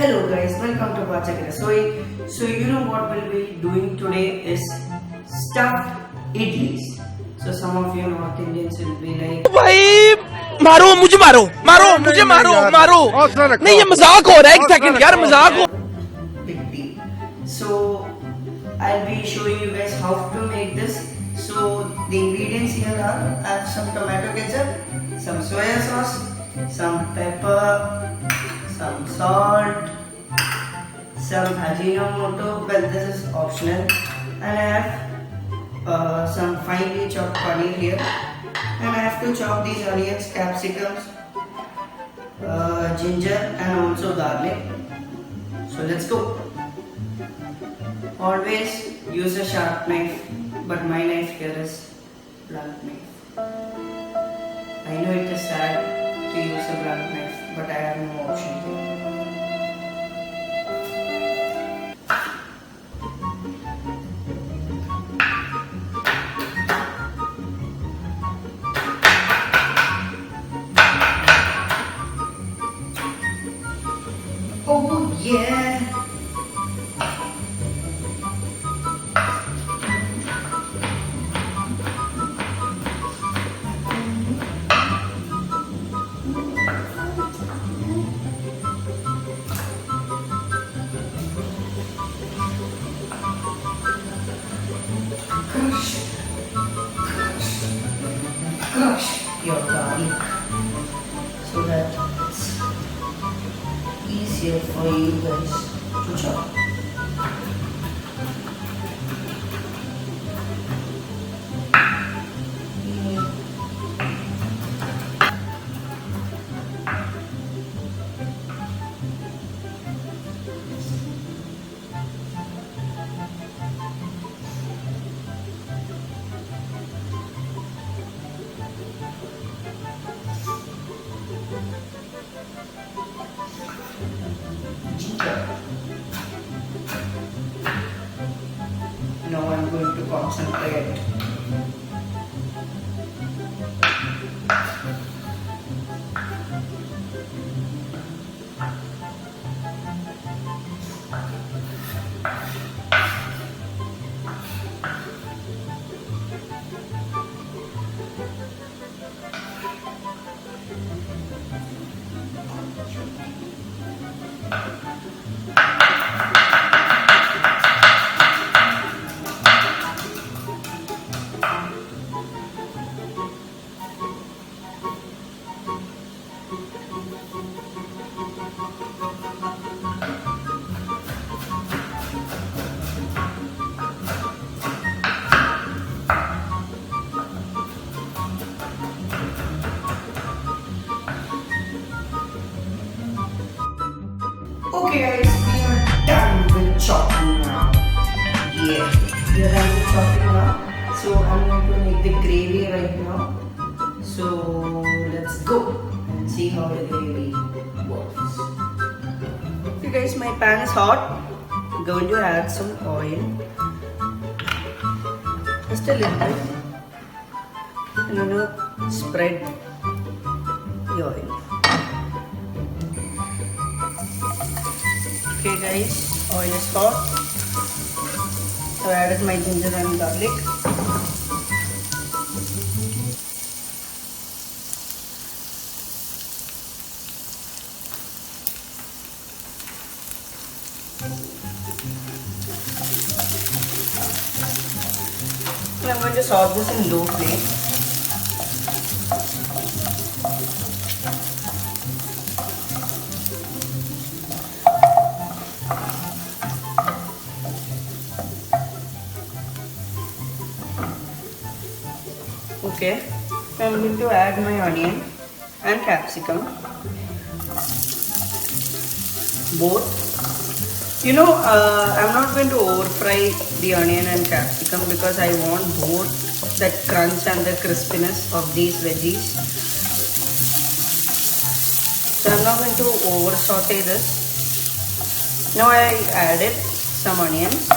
Hello guys, welcome to Pachak Rasoi. So you know what we'll be doing today is stuffed idlis. So some of you North Indians will be like, भाई मारो मुझे मारो मारो मुझे मारो मारो नहीं ये मजाक हो रहा है एक सेकंड यार मजाक हो big deal. So I'll be showing you guys how to make this. So the ingredients here are I have some tomato ketchup, some soya sauce, some pepper, some salt, some Ajinomoto. Well, this is optional, and I have some finely chopped paneer here, and I have to chop these onions, capsicums, ginger, and also garlic. So let's go. Always use a sharp knife, but my knife here is blunt knife. I know it is sad to use a blunt knife, but I have no option here. Oh yeah! Crush your garlic so that it's easier for you guys to chop. Now I'm going to concentrate. Okay guys, we are done with chopping now. Yeah, we are done with chopping now. So I'm going to make the gravy right now. So let's go and see how the gravy works. Okay guys, my pan is hot. I'm going to add some oil. Just a little bit. I'm going to spread the oil. Okay guys, oil is hot. So I added my ginger and garlic. I'm going to saute this in low flame. Okay, I'm going to add my onion and capsicum, both. You know, I'm not going to over fry the onion and capsicum because I want both that crunch and the crispiness of these veggies. So I'm not going to over saute this. Now I added some onions.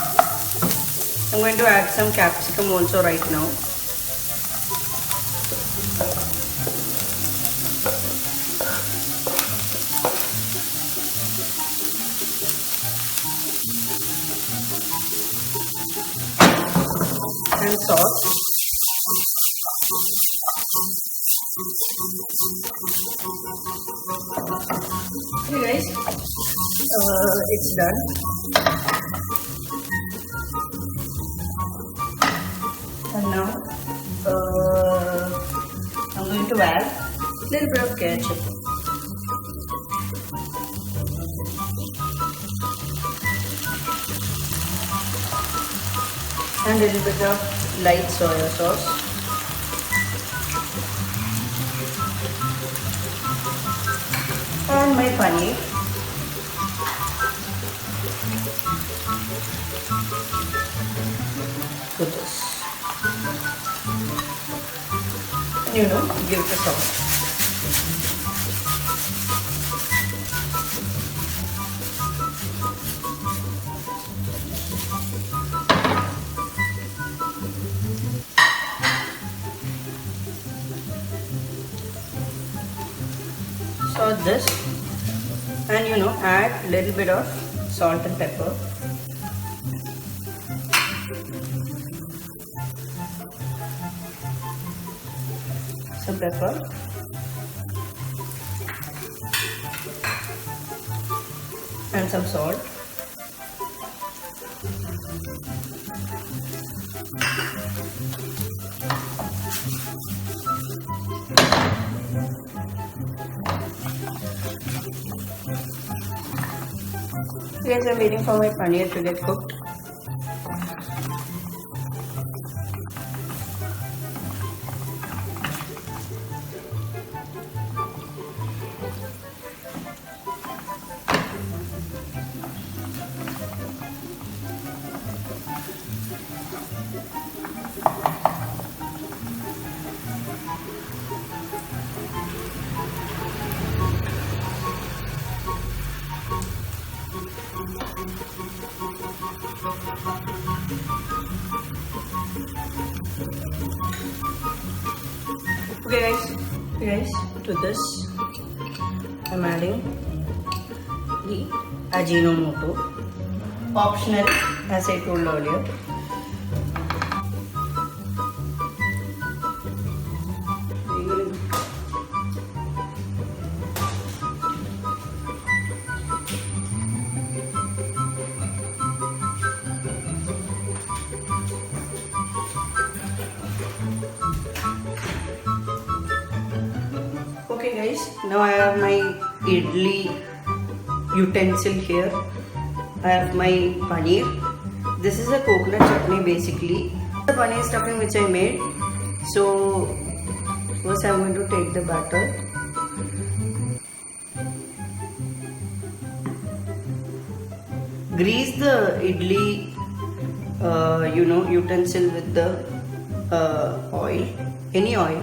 I'm going to add some capsicum also right now. sauce. Okay guys, it's done. And now I'm going to add a little bit of ketchup. And a little bit of light soya sauce. And my paneer. To this. And give it a sauce. So this, and add a little bit of salt and pepper. Some pepper. And some salt. Guys, I'm waiting for my paneer to get cooked. Okay guys, to this I'm adding the Ajinomoto, optional as I told earlier. Okay guys, now I have my idli utensil here. I have my paneer. This is a coconut chutney basically. The paneer stuffing which I made. So first I'm going to take the batter. Grease the idli utensil with the oil, any oil.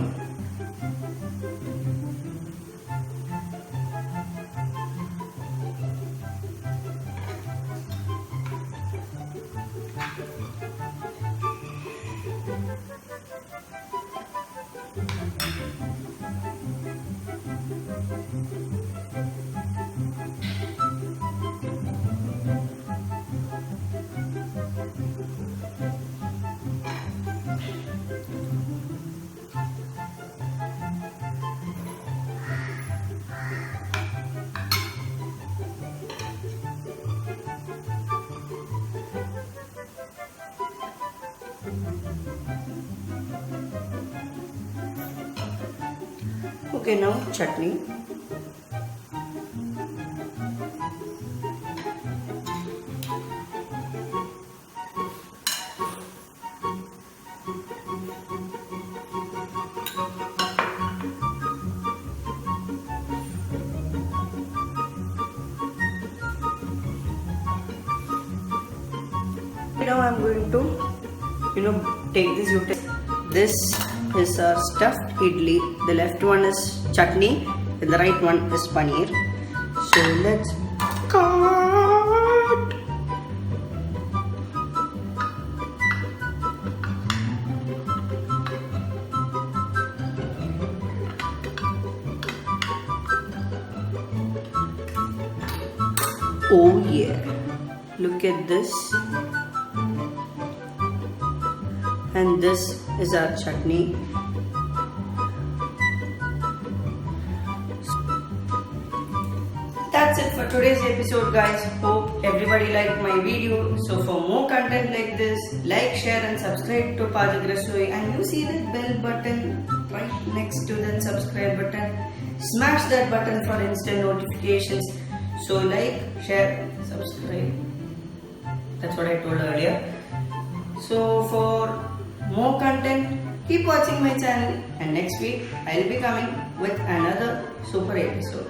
Okay, now chutney. Now I'm going to take this utensil. This is our stuffed idli. The left one is chutney and the right one is paneer. So let's cut. Oh yeah, look at this. And this is our chutney. That's it for today's episode, guys. Hope everybody liked my video. So for more content like this, like, share and subscribe to Pachak Rasoi. And you see that bell button right next to the subscribe button. Smash that button for instant notifications. So like, share, subscribe. That's what I told earlier. So for more content, keep watching my channel, and next week I'll be coming with another super episode.